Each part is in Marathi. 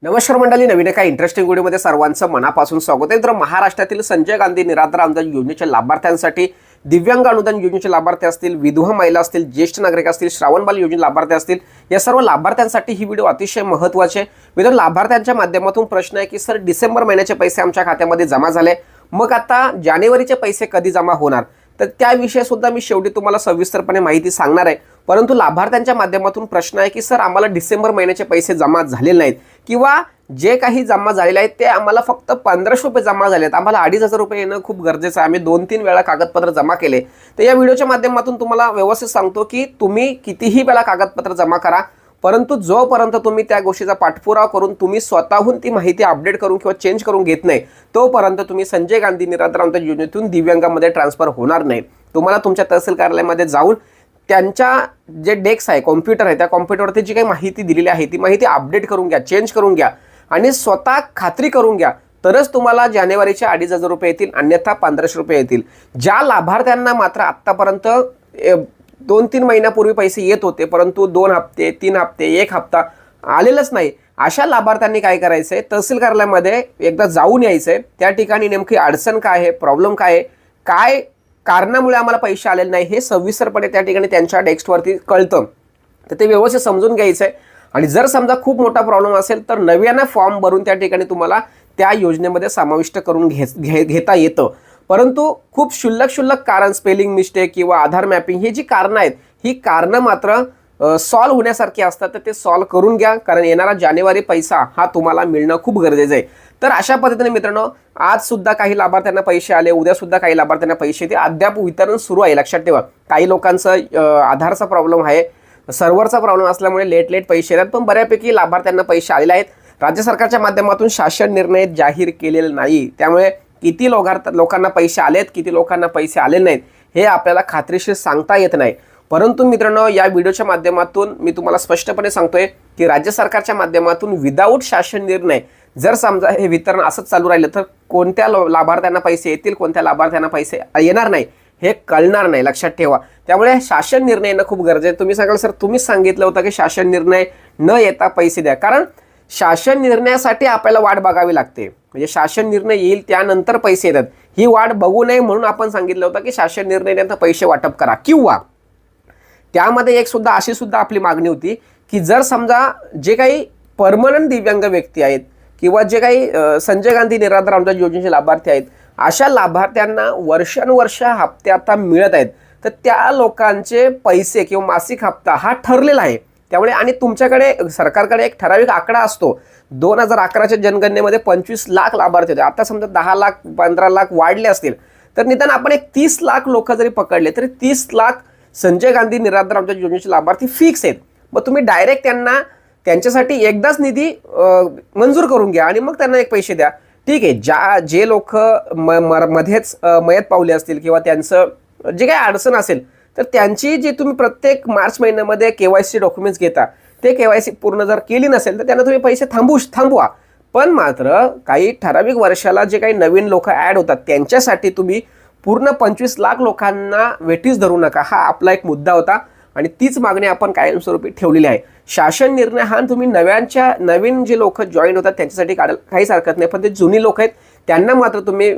नमस्कार मंडळी, नवीन एका इंटरेस्टिंग व्हिडिओमध्ये सर्वांचं मनापासून स्वागत आहे। तर महाराष्ट्रातील संजय गांधी निराधार अनुदान योजनेच्या लाभार्थ्यांसाठी, दिव्यांग अनुदान योजनेचे लाभार्थी असतील, विधवा महिला असतील, ज्येष्ठ नागरिक असतील, श्रावणबाल योजने लाभार्थी असतील, या सर्व लाभार्थ्यांसाठी ही व्हिडिओ अतिशय महत्त्वाची आहे। मित्रांनो, लाभार्थ्यांच्या माध्यमातून प्रश्न आहे की सर डिसेंबर महिन्याचे पैसे आमच्या खात्यामध्ये जमा झाले, मग आता जानेवारीचे पैसे कधी जमा होणार? तर त्याविषयी सुद्धा मी शेवटी तुम्हाला सविस्तरपणे माहिती सांगणार आहे। परंतु लाभार्थ्यांच्या माध्यमातून प्रश्न आहे की सर आम्हाला डिसेंबर महिन्याचे पैसे जमा झालेले नाहीत किंवा जे काही जमा झालेले आहेत ते आम्हाला फक्त 1500 रुपये जमा झाले आहेत, आम्हाला 2500 रुपये येणं खूप गरजेचं आहे, आम्ही 2-3 वेळा कागदपत्र जमा केले। तर या व्हिडिओच्या माध्यमातून तुम्हाला व्यवस्थित सांगतो की तुम्ही कितीही वेळा कागदपत्र जमा करा, परंतु जोपर्यंत तुम्ही त्या गोष्टीचा पाठपुरावा करून तुम्ही स्वतःहून ती माहिती अपडेट करून किंवा चेंज करून घेत नाही, तोपर्यंत तुम्ही संजय गांधी निराधार अनुदान योजनेतून दिव्यांगामध्ये ट्रान्सफर होणार नाही। तुम्हाला तुमच्या तहसील कार्यालयामध्ये जाऊन त्यांच्या जे डेस्क आहे, कॉम्प्युटर आहे, त्या कॉम्प्युटरवरती जी काही माहिती दिलेली आहे ती माहिती अपडेट करून घ्या, चेंज करून घ्या आणि स्वतः खात्री करून घ्या, तरच तुम्हाला जानेवारीचे 2500 रुपये येतील, अन्यथा 1500 रुपये येतील। ज्या लाभार्थ्यांना मात्र आत्तापर्यंत 2-3 महिन्यापूर्वी पैसे येत होते परंतु 2 हप्ते, 3 हप्ते, 1 हप्ता आलेलंच नाही, अशा लाभार्थ्यांनी काय करायचंय, तहसील कार्यालयामध्ये एकदा जाऊन यायचंय। त्या ठिकाणी नेमकी अडचण काय आहे, प्रॉब्लेम काय आहे, काय कारणामुळे आम्हाला पैसे आलेले नाही हे सविस्तरपणे त्या ठिकाणी त्यांच्या डेस्कवरती कळतं, तर ते व्यवस्थित समजून घ्यायचं आहे। आणि जर समजा खूप मोठा प्रॉब्लेम असेल तर नव्यानं फॉर्म भरून त्या ठिकाणी तुम्हाला त्या योजनेमध्ये समाविष्ट करून घेता येतं। परंतु खूप क्षुल्लक कारण, स्पेलिंग मिस्टेक किंवा आधार मॅपिंग, ही जी कारणं आहेत ही कारणं मात्र सॉल्व्ह होण्यासारखी असतात, तर ते सॉल्व्ह करून घ्या, कारण येणारा जानेवारी पैसा हा तुम्हाला मिळणं खूप गरजेचं आहे। तर अशा पद्धतीने मित्रांनो, आज सुद्धा काही लाभार्थ्यांना पैसे आले, उद्या सुद्धा काही लाभार्थ्यांना पैसे येते, अद्याप वितरण सुरू आहे। लक्षात ठेवा, काही लोकांचं आधारचा प्रॉब्लेम आहे, सर्व्हरचा प्रॉब्लेम असल्यामुळे लेट पैसे येतात, पण बऱ्यापैकी लाभार्थ्यांना पैसे आलेले आहेत। राज्य सरकारच्या माध्यमातून शासन निर्णय जाहीर केलेला नाही, त्यामुळे किती लोकांना पैसे आलेत, किती लोकांना पैसे आले नाहीत हे आपल्याला खात्रीशीर सांगता येत नाही। परंतु मित्रांनो, या व्हिडिओच्या माध्यमातून मी तुम्हाला स्पष्टपणे सांगतोय की राज्य सरकारच्या माध्यमातून विदाऊट शासन निर्णय जर समजा हे वितरण असंच चालू राहिलं तर कोणत्या लाभार्थ्यांना पैसे येतील, कोणत्या लाभार्थ्यांना पैसे येणार नाही हे कळणार नाही, लक्षात ठेवा। त्यामुळे शासन निर्णय येणं खूप गरजेचं आहे। तुम्ही सांगाल सर तुम्हीच सांगितलं होतं की शासन निर्णय न येता पैसे द्या, कारण शासन निर्णयासाठी आपल्याला वाट बघावी लागते, म्हणजे शासन निर्णय येईल त्यानंतर पैसे येतात, ही वाट बघू नये म्हणून आपण सांगितलं होतं की शासन निर्णय नंतर पैसे वाटप करा। किंवा त्यामध्ये अशी सुद्धा आपली मागणी होती की जर समजा जे काही परमनंट दिव्यांग व्यक्ती आहेत किंवा जे काही संजय गांधी निराधार अनुदान योजनेचे लाभार्थी आहेत, अशा लाभार्थ्यांना वर्षानुवर्ष हप्ते आता मिळत आहेत, तर त्या लोकांचे पैसे किंवा मासिक हप्ता हा ठरलेला आहे। त्यामुळे आणि तुमच्याकडे सरकारकडे एक ठराविक आकडा असतो, 2011च्या जनगणनेमध्ये 25 लाख लाभार्थी होते, आता समजा 10 लाख 15 लाख वाढले असतील, तर निदान आपण एक 30 लाख लोक जरी पकडले तरी 30 लाख संजय गांधी निराधार अनुदान योजनेचे लाभार्थी फिक्स आहेत। मग तुम्ही डायरेक्ट त्यांच्यासाठी एकदाच निधी मंजूर करून घ्या आणि मग त्यांना एक पैसे द्या, ठीक आहे। जे लोक मध्येच मयत पावले असतील किंवा त्यांचं जे काही अडचण असेल तर त्यांची जी तुम्ही प्रत्येक मार्च महिन्यामध्ये KYC डॉक्युमेंट्स घेता, ते KYC पूर्ण जर केली नसेल तर त्यांना तुम्ही पैसे थांबवा। पण मात्र काही ठराविक वर्षाला जे काही नवीन लोक ॲड होतात त्यांच्यासाठी तुम्ही पूर्ण 25 लाख लोकांना वेठीस धरू नका, हा आपला एक मुद्दा होता आणि तीच मागणी आपण कायमस्वरूपी ठेवलेली आहे। शासन निर्णय हा तुम्ही नवीन जे लोक जॉईन होतात त्यांच्यासाठी काहीच हरकत नाही, पण ते जुनी लोक आहेत त्यांना मात्र तुम्ही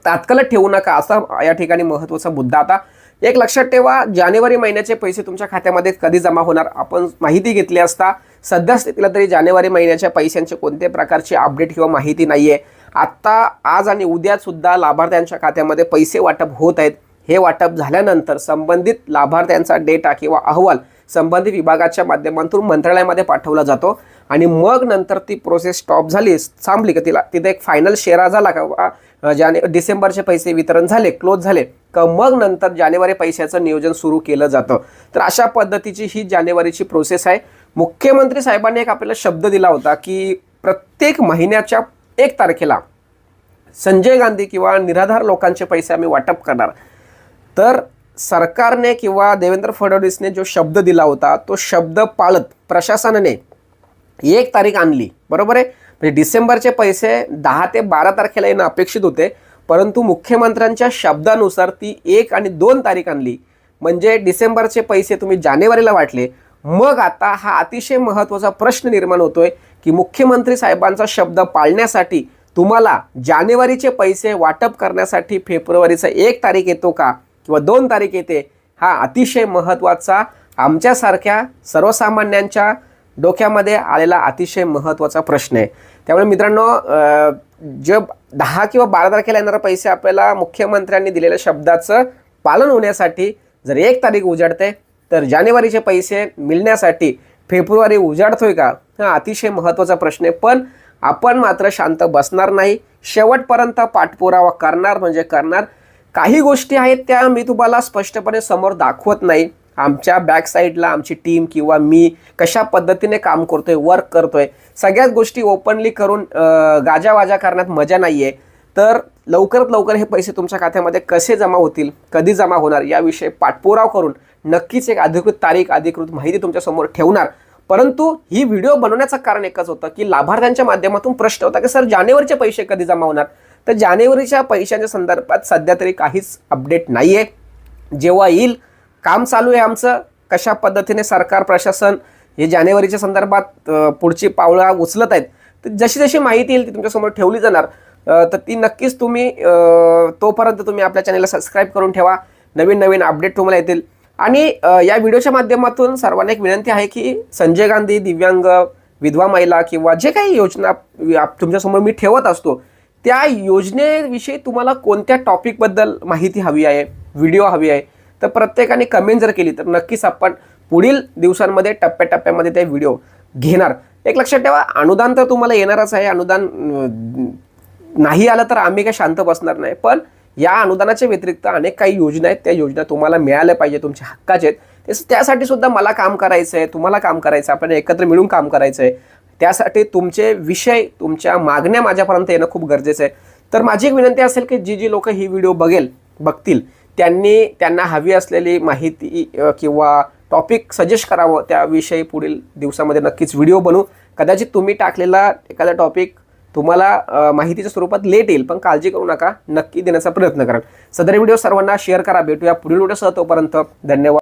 तात्काळ ठेवू नका, असा या ठिकाणी महत्त्वाचा मुद्दा आता। एक लक्षात ठेवा, जानेवारी महिन्याचे पैसे तुमच्या खात्यामध्ये कधी जमा होणार आपण माहिती घेतली असता, सध्या स्थितीला तरी जानेवारी महिन्याच्या पैशांचे कोणत्याही प्रकारची अपडेट किंवा माहिती नाही आहे। आत्ता आज आणि उद्या सुद्धा लाभार्थ्यांच्या खात्यामध्ये पैसे वाटप होत आहेत। हे वाटप झाल्यानंतर संबंधित लाभार्थ्यांचा डेटा किंवा अहवाल संबंधित विभागाच्या माध्यमातून मंत्रालयामध्ये पाठवला जातो आणि मग नंतर ती प्रोसेस स्टॉप झाली, थांबली का तिथे एक फायनल शेरा झाला का डिसेंबरचे पैसे वितरण झाले, क्लोज झाले का मग नंतर जानेवारी पैशाचं नियोजन सुरू केलं जातं। तर अशा पद्धतीची ही जानेवारीची प्रोसेस आहे। मुख्यमंत्री साहेबांनी एक आपल्याला शब्द दिला होता की प्रत्येक महिन्याच्या 1 तारखेला संजय गांधी किंवा निराधार लोकांचे पैसे आम्ही वाटप करणार। तर सरकारने किंवा देवेंद्र फडणवीसने जो शब्द दिला होता तो शब्द पाळत प्रशासनाने 1 तारीख आणली, बरोबर आहे। म्हणजे डिसेंबरचे पैसे 10 ते 12 तारखेला येणं अपेक्षित होते, परंतु मुख्यमंत्र्यांच्या शब्दानुसार ती 1 आणि 2 तारीख आणली, म्हणजे डिसेंबरचे पैसे तुम्ही जानेवारीला वाटले, मग आता हा अतिशय महत्त्वाचा प्रश्न निर्माण होतोय की मुख्यमंत्री साहेबांचा शब्द पाळण्यासाठी तुम्हाला जानेवारीचे पैसे वाटप करण्यासाठी फेब्रुवारीचा 1 तारीख येतो का किंवा 2 तारीख येते, हा अतिशय महत्त्वाचा आमच्यासारख्या सर्वसामान्यांच्या डोक्यामध्ये आलेला अतिशय महत्त्वाचा प्रश्न आहे. त्यामुळे मित्रांनो, जे 10 किंवा 12 तारखेला येणारे पैसे आपल्याला मुख्यमंत्र्यांनी दिलेल्या शब्दाचं पालन होण्यासाठी जर 1 तारीख उजाडते, तर जानेवारीचे पैसे मिळण्यासाठी फेब्रुवारी उजाडतोय का, हा अतिशय महत्त्वाचा प्रश्न आहे. पण आपण मात्र शांत बसणार नाही, शेवटपर्यंत पाठपुरावा करणार म्हणजे करणार. काही गोष्टी आहेत त्या मी तुम्हाला स्पष्टपणे समोर दाखवत नाही. आमच्या बॅक साईडला आमची टीम किंवा मी कशा पद्धतीने काम करतोय, वर्क करतोय, सगळ्याच गोष्टी ओपनली करून गाजावाजा करण्यात मजा नाही आहे. तर लवकरात लवकर हे पैसे तुमच्या खात्यामध्ये कसे जमा होतील, कधी जमा होणार, याविषयी पाठपुरावा करून नक्कीच एक अधिकृत तारीख, अधिकृत माहिती तुमच्यासमोर ठेवणार. परंतु ही व्हिडिओ बनवण्याचं कारण एकच होतं की लाभार्थ्यांच्या माध्यमातून प्रश्न होता की सर जानेवारीचे पैसे कधी जमा होणार. तर जानेवारीच्या पैशांच्या संदर्भात सध्या तरी काहीच अपडेट नाही आहे. जेव्हा येईल, काम चालू आहे आमचं, कशा पद्धतीने सरकार प्रशासन हे जानेवारीच्या संदर्भात पुढची पावलं उचलत आहेत. तर जशी जशी माहिती येईल ती तुमच्यासमोर ठेवली जाणार. तर ती नक्कीच तुम्ही तोपर्यंत तुम्ही आपल्या चॅनलला सबस्क्राईब करून ठेवा. नवीन नवीन अपडेट तुम्हाला येतील. आणि या व्हिडिओच्या माध्यमातून सर्वांना एक विनंती आहे की संजय गांधी, दिव्यांग, विधवा महिला किंवा जे काही योजना तुमच्यासमोर मी ठेवत असतो, त्या योजनेविषयी तुम्हाला कोणत्या टॉपिकबद्दल माहिती हवी आहे, व्हिडिओ हवी आहे, तर प्रत्येकाने कमेंट जर केली तर नक्कीच आपण पुढील दिवसांमध्ये टप्प्याटप्प्यामध्ये ते व्हिडिओ घेणार. एक लक्षात ठेवा, अनुदान तर तुम्हाला येणारच आहे. अनुदान नाही आलं तर आम्ही काही शांत बसणार नाही. पण या अनुदानाच्या व्यतिरिक्त अनेक काही योजना आहेत, त्या योजना तुम्हाला मिळाल्या पाहिजे, तुमच्या हक्काचे आहेत. त्यासाठी सुद्धा मला काम करायचं आहे, तुम्हाला काम करायचं आहे, आपण एकत्र मिळून काम करायचं आहे. त्यासाठी तुमचे विषय, तुमच्या मागण्या माझ्यापर्यंत येणं खूप गरजेचं आहे. तर माझी एक विनंती असेल की जी लोक ही व्हिडिओ बघतील त्यांना हवी असलेली माहिती किंवा टॉपिक सजेस्ट करावं, त्याविषयी पुढील दिवसामध्ये नक्कीच व्हिडिओ बनवू. कदाचित तुम्ही टाकलेला एखादा टॉपिक तुम्हाला माहितीच्या स्वरूपात लेट येईल, पण काळजी करू नका, नक्की देण्याचा प्रयत्न करा. सदर व्हिडिओ सर्वांना शेअर करा. भेटूया पुढील व्हिडिओसह, तोपर्यंत धन्यवाद.